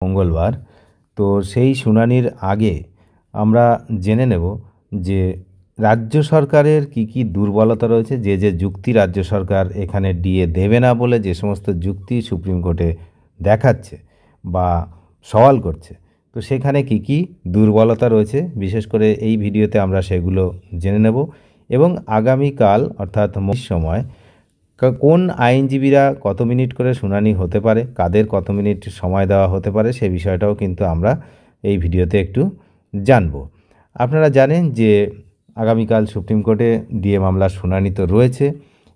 মঙ্গলবার। তো সেই শুনানির আগে আমরা জেনে নেব যে রাজ্য সরকারের কি দুর্বলতা রয়েছে, যে যুক্তি রাজ্য সরকার এখানে ডিএ দেবে না বলে যে সমস্ত যুক্তি সুপ্রিম কোর্টে দেখাচ্ছে বা সওয়াল করছে, তো সেখানে কি দুর্বলতা রয়েছে বিশেষ করে এই ভিডিওতে আমরা সেগুলো জেনে নেব। এবং আগামীকাল অর্থাৎ সময় কোন আইনজীবীরা কত মিনিট করে শুনানি হতে পারে, কাদের কত মিনিট সময় দেওয়া হতে পারে, সে বিষয়টাও কিন্তু আমরা এই ভিডিওতে একটু জানব। আপনারা জানেন যে আগামীকাল সুপ্রিম কোর্টে ডিএ মামলার শুনানি তো রয়েছে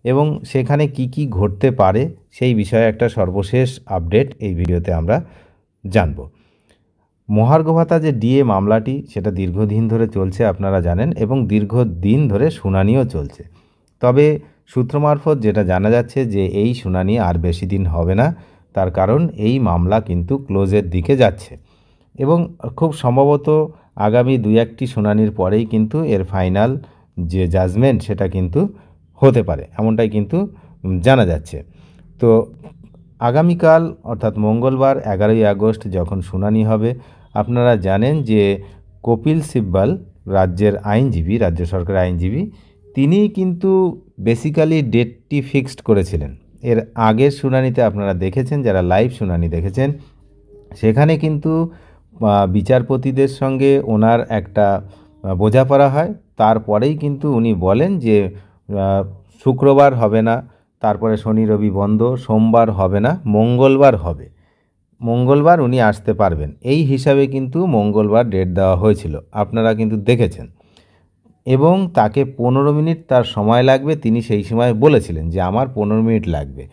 এবং সেখানে কি ঘটতে পারে সেই বিষয়ে একটা সর্বশেষ আপডেট এই ভিডিওতে আমরা জানব। মহার্ঘ ভাতা যে ডিএ মামলাটি সেটা দীর্ঘদিন ধরে চলছে আপনারা জানেন, এবং দীর্ঘদিন ধরে শুনানিও চলছে। তবে সূত্র মারফত যেটা জানা যাচ্ছে যে এই শুনানি আর বেশি দিন হবে না, তার কারণ এই মামলা কিন্তু ক্লোজের দিকে যাচ্ছে এবং খুব সম্ভবত আগামী 2-1টি শুনানির পরেই কিন্তু এর ফাইনাল যে জাজমেন্ট সেটা কিন্তু হতে পারে, এমনটাই কিন্তু জানা যাচ্ছে। তো আগামীকাল অর্থাৎ মঙ্গলবার 11ই আগস্ট যখন শুনানি হবে, আপনারা জানেন যে কপিল সিব্বল রাজ্যের আইনজীবী, রাজ্য সরকারের আইনজীবী, তিনি কিন্তু বেসিক্যালি ডেটটি ফিক্সড করেছিলেন। এর আগের শুনানিতে আপনারা দেখেছেন, যারা লাইভ শুনানি দেখেছেন, সেখানে কিন্তু বিচারপতিদের সঙ্গে ওনার একটা বোঝাপড়া হয়। তারপরেই কিন্তু উনি বলেন যে শুক্রবার হবে না, তারপরে শনি রবি বন্ধ, সোমবার হবে না, মঙ্গলবার হবে, মঙ্গলবার উনি আসতে পারবেন, এই হিসাবে কিন্তু মঙ্গলবার ডেট দেওয়া হয়েছিল, আপনারা কিন্তু দেখেছেন। এবং তাকে 15 মিনিট তার সময় লাগবে, তিনি সেই সময় বলেছিলেন যে আমার 15 মিনিট লাগবে।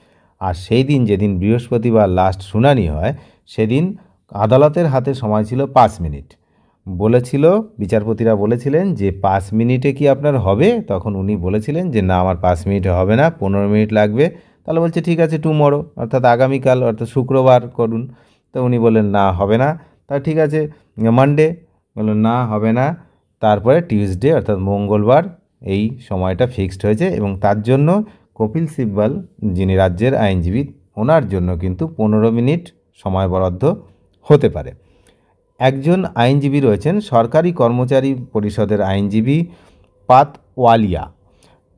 আর সেই দিন যেদিন বৃহস্পতিবার লাস্ট শুনানি হয়, সেদিন আদালতের হাতে সময় ছিল 5 মিনিট। বলেছিল, বিচারপতিরা বলেছিলেন যে 5 মিনিটে কি আপনার হবে? তখন উনি বলেছিলেন যে না, আমার 5 মিনিটে হবে না, 15 মিনিট লাগবে। তাহলে বলছে ঠিক আছে, টুমরো অর্থাৎ আগামীকাল অর্থাৎ শুক্রবার করুন। তো উনি বললেন না, হবে না। তা ঠিক আছে, মানডে, বললেন না, হবে না। তারপরে টিউসডে অর্থাৎ মঙ্গলবার এই সময়টা ফিক্সড হয়েছে এবং তার জন্য কপিল সিব্বল যিনি রাজ্যের আইনজীবী, ওনার জন্য কিন্তু 15 মিনিট সময় বরাদ্দ হতে পারে। একজন আইনজীবী রয়েছেন সরকারি কর্মচারী পরিষদের আইনজীবী পাত ওয়ালিয়া।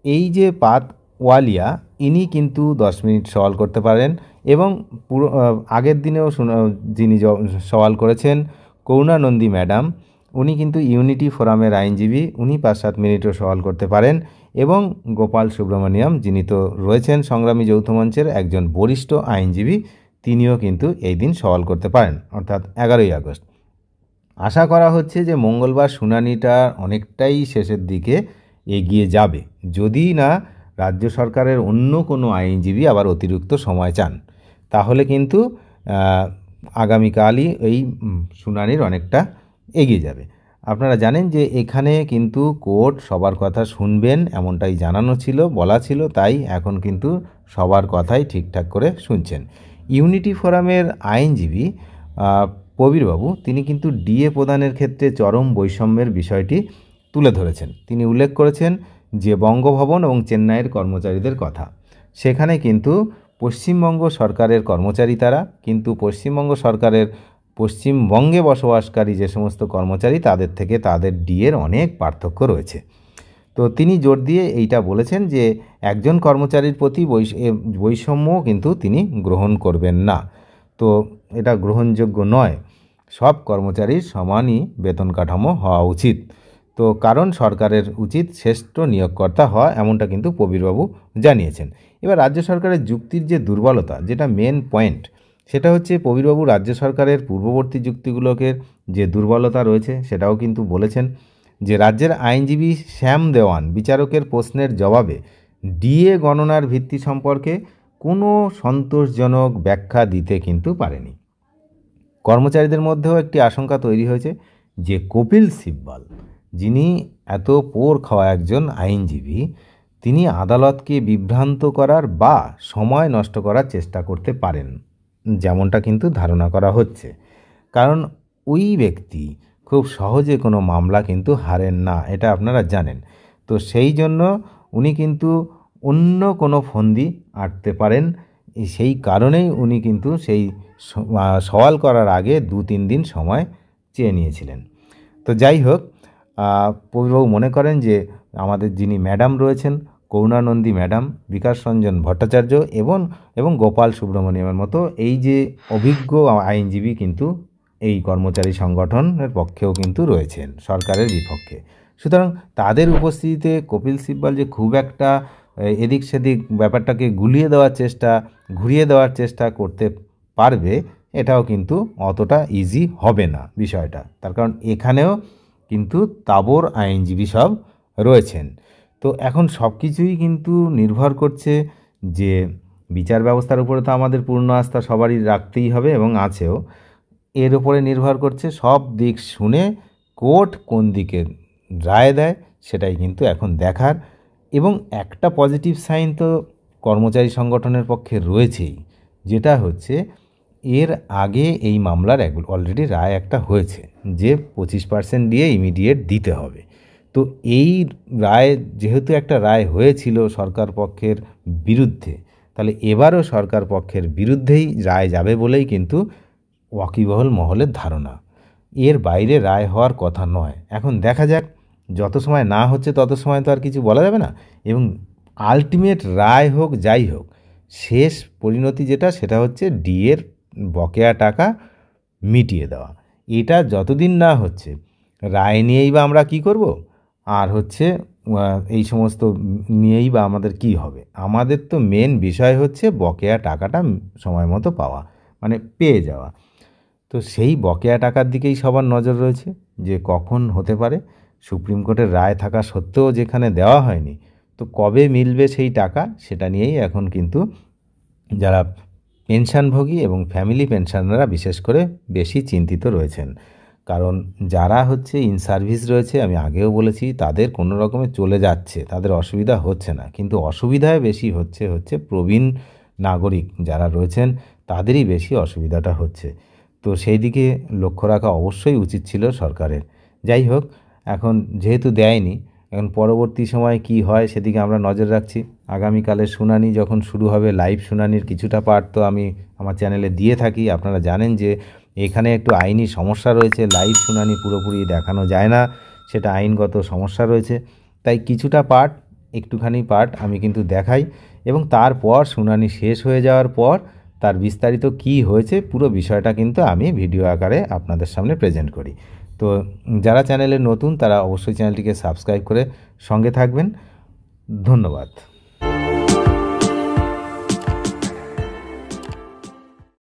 এই যে পাত ওয়ালিয়া, ইনি কিন্তু 10 মিনিট সওয়াল করতে পারেন এবং পুরো আগের দিনেও যিনি সওয়াল করেছেন করুণা নন্দী ম্যাডাম, উনি কিন্তু ইউনিটি ফোরামের আইনজীবী, উনি 5-7 মিনিটও সওয়াল করতে পারেন। এবং গোপাল সুব্রমণিয়াম, যিনি তো রয়েছেন সংগ্রামী যৌথ মঞ্চের একজন বরিষ্ঠ আইনজীবী, তিনিও কিন্তু এই দিন সওয়াল করতে পারেন, অর্থাৎ 11ই আগস্ট। আশা করা হচ্ছে যে মঙ্গলবার শুনানিটা অনেকটাই শেষের দিকে এগিয়ে যাবে, যদি না রাজ্য সরকারের অন্য কোনো আইনজীবী আবার অতিরিক্ত সময় চান, তাহলে কিন্তু আগামীকালই এই শুনানির অনেকটা এগিয়ে যাবে। আপনারা জানেন যে এখানে কিন্তু কোর্ট সবার কথা শুনবেন এমনটাই জানানো ছিল, বলা ছিল, তাই এখন কিন্তু সবার কথাই ঠিকঠাক করে শুনছেন। ইউনিটি ফোরামের আইনজীবী প্রবীরবাবু, তিনি কিন্তু ডিএ প্রদানের ক্ষেত্রে চরম বৈষম্যের বিষয়টি তুলে ধরেছেন। তিনি উল্লেখ করেছেন যে বঙ্গভবন এবং চেন্নাইয়ের কর্মচারীদের কথা, সেখানে কিন্তু পশ্চিমবঙ্গ সরকারের কর্মচারী তারা, কিন্তু পশ্চিমবঙ্গ সরকারের পশ্চিমবঙ্গে বসবাসকারী যে সমস্ত কর্মচারী, তাদের থেকে তাদের ডিএর অনেক পার্থক্য রয়েছে। তো তিনি জোর দিয়ে এইটা বলেছেন যে একজন কর্মচারীর প্রতি বৈষম্য কিন্তু তিনি গ্রহণ করবেন না। তো এটা গ্রহণযোগ্য নয়, সব কর্মচারীর সমানই বেতন কাঠামো হওয়া উচিত। তো কারণ সরকারের উচিত শ্রেষ্ঠ নিয়োগকর্তা হওয়া, এমনটা কিন্তু প্রবীরবাবু জানিয়েছেন। এবার রাজ্য সরকারের যুক্তির যে দুর্বলতা, যেটা মেন পয়েন্ট, সেটা হচ্ছে প্রবীরবাবু রাজ্য সরকারের পূর্ববর্তী যুক্তিগুলোকে যে দুর্বলতা রয়েছে সেটাও কিন্তু বলেছেন। যে রাজ্যের আইনজীবী শ্যাম দেওয়ান বিচারকের প্রশ্নের জবাবে ডিএ গণনার ভিত্তি সম্পর্কে কোনো সন্তোষজনক ব্যাখ্যা দিতে কিন্তু পারেনি। কর্মচারীদের মধ্যেও একটি আশঙ্কা তৈরি হয়েছে যে কপিল সিব্বল, যিনি এত পোর খাওয়া একজন আইনজীবী, তিনি আদালতকে বিভ্রান্ত করার বা সময় নষ্ট করার চেষ্টা করতে পারেন, যেমনটা কিন্তু ধারণা করা হচ্ছে। কারণ ওই ব্যক্তি খুব সহজে কোনো মামলা কিন্তু হারেন না, এটা আপনারা জানেন। তো সেই জন্য উনি কিন্তু অন্য কোনো ফন্দি আঁটতে পারেন সেই কারণেই উনি কিন্তু সেই সওয়াল করার আগে 2-3 দিন সময় চেয়ে নিয়েছিলেন। তো যাই হোক, প্রবীরবাবু মনে করেন যে আমাদের যিনি ম্যাডাম রয়েছেন, করুণানন্দী ম্যাডাম, বিকাশ রঞ্জন ভট্টাচার্য এবং গোপাল সুব্রমণিয়ামের মতো এই যে অভিজ্ঞ আইনজীবী কিন্তু এই কর্মচারী সংগঠনের পক্ষেও কিন্তু রয়েছেন সরকারের বিপক্ষে। সুতরাং তাদের উপস্থিতিতে কপিল সিব্বল যে খুব একটা এদিক সেদিক ব্যাপারটাকে ঘুরিয়ে দেওয়ার চেষ্টা করতে পারবে, এটাও কিন্তু অতটা ইজি হবে না বিষয়টা। তার কারণ এখানেও কিন্তু তাবড় আইনজীবী সব রয়েছেন। তো এখন সব কিছুই কিন্তু নির্ভর করছে যে বিচার ব্যবস্থার উপরে তো আমাদের পূর্ণ আস্থা সবারই রাখতেই হবে এবং আছেও। এর উপরে নির্ভর করছে সব দিক শুনে কোর্ট কোন দিকে রায় দেয়, সেটাই কিন্তু এখন দেখার। এবং একটা পজিটিভ সাইন তো কর্মচারী সংগঠনের পক্ষে রয়েছেই, যেটা হচ্ছে এর আগে এই মামলার অলরেডি রায় একটা হয়েছে যে 25% দিয়ে ইমিডিয়েট দিতে হবে। তো এই রায়, যেহেতু একটা রায় হয়েছিল সরকার পক্ষের বিরুদ্ধে, তাহলে এবারও সরকার পক্ষের বিরুদ্ধেই রায় যাবে বলেই কিন্তু ওয়াকিবহল মহলের ধারণা। এর বাইরে রায় হওয়ার কথা নয়। এখন দেখা যাক, যত সময় না হচ্ছে তত সময় তো আর কিছু বলা যাবে না। এবং আলটিমেট রায় হোক যাই হোক, শেষ পরিণতি যেটা, সেটা হচ্ছে ডিএর বকেয়া টাকা মিটিয়ে দেওয়া। এটা যতদিন না হচ্ছে, রায় নিয়েই বা আমরা কি করব, আর হচ্ছে এই সমস্ত নিয়েই বা আমাদের কি হবে। আমাদের তো মেন বিষয় হচ্ছে বকেয়া টাকাটা সময় মতো পাওয়া, মানে পেয়ে যাওয়া। তো সেই বকেয়া টাকার দিকেই সবার নজর রয়েছে যে কখন হতে পারে। সুপ্রিম কোর্টের রায় থাকা সত্ত্বেও যেখানে দেওয়া হয়নি, তো কবে মিলবে সেই টাকা, সেটা নিয়েই এখন কিন্তু যারা পেনশনভোগী এবং ফ্যামিলি পেনশনাররা বিশেষ করে বেশি চিন্তিত রয়েছেন। কারণ যারা হচ্ছে ইন সার্ভিস রয়েছে, আমি আগেও বলেছি, তাদের কোনো রকমে চলে যাচ্ছে, তাদের অসুবিধা হচ্ছে না। কিন্তু অসুবিধায় বেশি হচ্ছে প্রবীণ নাগরিক যারা রয়েছেন, তাদেরই বেশি অসুবিধাটা হচ্ছে। তো সেই দিকে লক্ষ্য রাখা অবশ্যই উচিত ছিল সরকারের। যাই হোক, এখন যেহেতু দেয়নি, এখন পরবর্তী সময়ে কি হয় সেদিকে আমরা নজর রাখছি। আগামীকালের শুনানি যখন শুরু হবে, লাইভ শুনানির কিছুটা পার্ট তো আমি আমার চ্যানেলে দিয়ে থাকি। আপনারা জানেন যে এখানে একটু আইনি সমস্যা রয়েছে, লাইভ শুনানি পুরোপুরি দেখানো যায় না, সেটা আইনগত সমস্যা রয়েছে। তাই কিছুটা পার্ট, একটুখানি পার্ট আমি কিন্তু দেখাই, এবং তারপর শুনানি শেষ হয়ে যাওয়ার পর তার বিস্তারিত কি হয়েছে পুরো বিষয়টা কিন্তু আমি ভিডিও আকারে আপনাদের সামনে প্রেজেন্ট করি। তো যারা চ্যানেলে নতুন, তারা অবশ্যই চ্যানেলটিকে সাবস্ক্রাইব করে সঙ্গে থাকবেন। ধন্যবাদ।